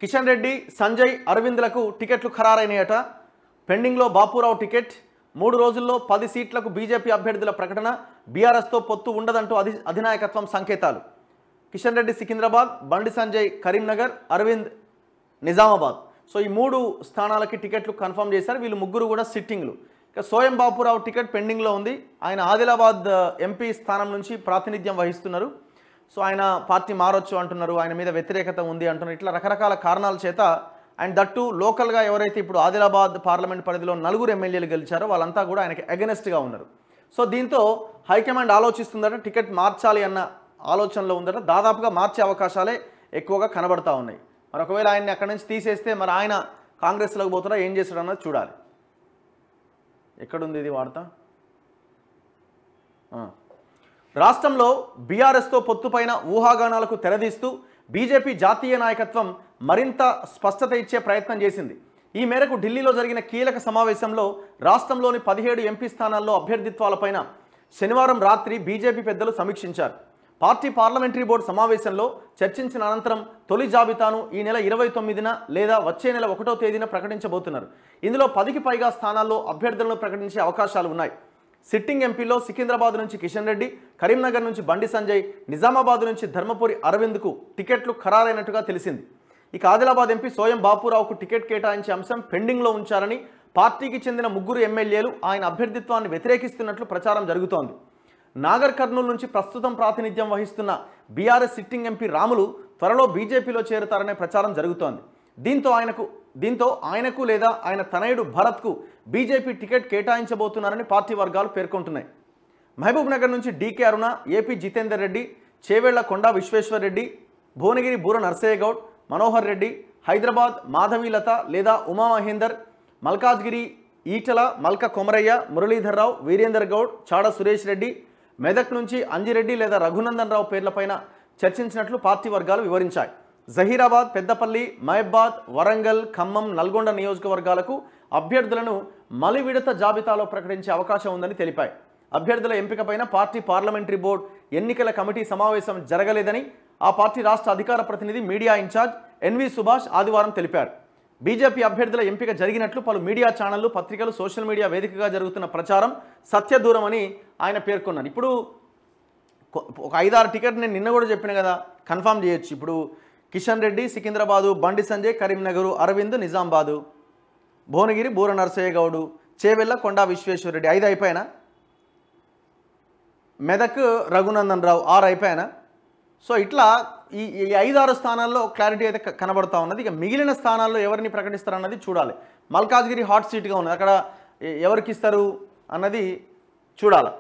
కిషన్ రెడ్డి, సంజయ్, అరవింద్లకు టికెట్లు ఖరారైనయట. పెండింగ్లో బాపురావు టికెట్. 3 రోజుల్లో 10 సీట్లకు బీజేపీ అభ్యర్థుల ప్రకటన. బీఆర్ఎస్తో పొత్తు ఉండదంటూ అధినాయకత్వం సంకేతాలు. కిషన్ రెడ్డి సికింద్రాబాద్, బండి సంజయ్ కరీంనగర్, అరవింద్ నిజామాబాద్. సో ఈ 3 స్థానాలకి టికెట్లు కన్ఫర్మ్ చేశారు. వీళ్ళు ముగ్గురు కూడా సిట్టింగ్లు. ఇక సోయం బాపురావు టికెట్ పెండింగ్లో ఉంది. ఆయన ఆదిలాబాద్ ఎంపీ స్థానం నుంచి ప్రాతినిధ్యం వహిస్తున్నారు. సో ఆయన పార్టీ మారొచ్చు అంటున్నారు, ఆయన మీద వ్యతిరేకత ఉంది అంటున్నారు. ఇట్లా రకరకాల కారణాల చేత అండ్ దట్టు లోకల్గా ఎవరైతే ఇప్పుడు ఆదిలాబాద్ పార్లమెంట్ పరిధిలో 4 ఎమ్మెల్యేలు గెలిచారో వాళ్ళంతా కూడా ఆయనకి అగెనెస్ట్గా ఉన్నారు. సో దీంతో హైకమాండ్ ఆలోచిస్తుందట, టికెట్ మార్చాలి అన్న ఆలోచనలో ఉందట. దాదాపుగా మార్చే అవకాశాలే ఎక్కువగా కనబడతా ఉన్నాయి. మరి ఒకవేళ ఆయన్ని అక్కడి నుంచి తీసేస్తే మరి ఆయన కాంగ్రెస్లోకి పోతారా, ఏం చేస్తాడు అన్నది చూడాలి. ఎక్కడుంది ఇది వార్త? రాష్ట్రంలో బీఆర్ఎస్తో పొత్తుపైన ఊహాగానాలకు తెరదీస్తూ బీజేపీ జాతీయ నాయకత్వం మరింత స్పష్టత ఇచ్చే ప్రయత్నం చేసింది. ఈ మేరకు ఢిల్లీలో జరిగిన కీలక సమావేశంలో రాష్ట్రంలోని 17 ఎంపీ స్థానాల్లో అభ్యర్థిత్వాలపైన శనివారం రాత్రి బీజేపీ పెద్దలు సమీక్షించారు. పార్టీ పార్లమెంటరీ బోర్డు సమావేశంలో చర్చించిన అనంతరం తొలి జాబితాను ఈ నెల 29న లేదా వచ్చే నెల 1వ తేదీన ప్రకటించబోతున్నారు. ఇందులో 10కి పైగా స్థానాల్లో అభ్యర్థులను ప్రకటించే అవకాశాలు ఉన్నాయి. సిట్టింగ్ ఎంపీలో సికింద్రాబాద్ నుంచి కిషన్ రెడ్డి, కరీంనగర్ నుంచి బండి సంజయ్, నిజామాబాద్ నుంచి ధర్మపురి అరవింద్కు టికెట్లు ఖరారైనట్టుగా తెలిసింది. ఇక ఆదిలాబాద్ ఎంపీ సోయం బాపురావుకు టికెట్ కేటాయించే అంశం పెండింగ్లో ఉంచారని పార్టీకి చెందిన 3 ఎమ్మెల్యేలు ఆయన అభ్యర్థిత్వాన్ని వ్యతిరేకిస్తున్నట్లు ప్రచారం జరుగుతోంది. నాగర్ కర్నూలు నుంచి ప్రస్తుతం ప్రాతినిధ్యం వహిస్తున్న బీఆర్ఎస్ సిట్టింగ్ ఎంపీ రాములు త్వరలో బీజేపీలో చేరుతారనే ప్రచారం జరుగుతోంది. దీంతో ఆయనకు లేదా ఆయన తనయుడు భరత్కు బీజేపీ టికెట్ కేటాయించబోతున్నారని పార్టీ వర్గాలు పేర్కొంటున్నాయి. మహబూబ్ నగర్ నుంచి డీకే అరుణ, ఏపీ జితేందర్ రెడ్డి, చేవేళ్ల కొండా విశ్వేశ్వర్ రెడ్డి, భువనగిరి బూర నర్సయ్య గౌడ్, మనోహర్ రెడ్డి, హైదరాబాద్ మాధవీలత లేదా ఉమామహేందర్, మల్కాజ్గిరి ఈటల, మల్క కొమరయ్య, మురళీధర్రావు, వీరేందర్ గౌడ్, చాడ సురేష్ రెడ్డి, మెదక్ నుంచి అంజిరెడ్డి లేదా రఘునందన్ రావు పేర్లపైన చర్చించినట్లు పార్టీ వర్గాలు వివరించాయి. జహీరాబాద్, పెద్దపల్లి, మహబాద్, వరంగల్, ఖమ్మం, నల్గొండ నియోజకవర్గాలకు అభ్యర్థులను మలి విడత జాబితాలో ప్రకటించే అవకాశం ఉందని తెలిపాయి. అభ్యర్థుల ఎంపికపైన పార్టీ పార్లమెంటరీ బోర్డు ఎన్నికల కమిటీ సమావేశం జరగలేదని ఆ పార్టీ రాష్ట్ర అధికార ప్రతినిధి మీడియా ఇన్ఛార్జ్ ఎన్వి సుభాష్ ఆదివారం తెలిపారు. బీజేపీ అభ్యర్థుల ఎంపిక జరిగినట్లు పలు మీడియా ఛానళ్లు, పత్రికలు, సోషల్ మీడియా వేదికగా జరుగుతున్న ప్రచారం సత్యదూరం అని ఆయన పేర్కొన్నారు. ఇప్పుడు ఒక 5-6 టికెట్ నేను నిన్న కూడా చెప్పిన కదా, కన్ఫామ్ చేయొచ్చు. ఇప్పుడు కిషన్ రెడ్డి సికింద్రాబాదు, బండి సంజయ్ కరీంనగర్, అరవింద్ నిజామాబాదు, భువనగిరి బూర నర్సయ్య గౌడు, చేవెళ్ళ కొండా విశ్వేశ్వర్ రెడ్డి 5 అయిపోయినా, మెదక్ రఘునందన్ రావు 6 అయిపోయినా. సో ఇట్లా ఈ 5-6 స్థానాల్లో క్లారిటీ అయితే కనబడతా ఉన్నది. ఇక మిగిలిన స్థానాల్లో ఎవరిని ప్రకటిస్తారన్నది చూడాలి. మల్కాజ్గిరి హాట్ సీట్గా ఉన్నది, అక్కడ ఎవరికి ఇస్తారు అన్నది చూడాలి.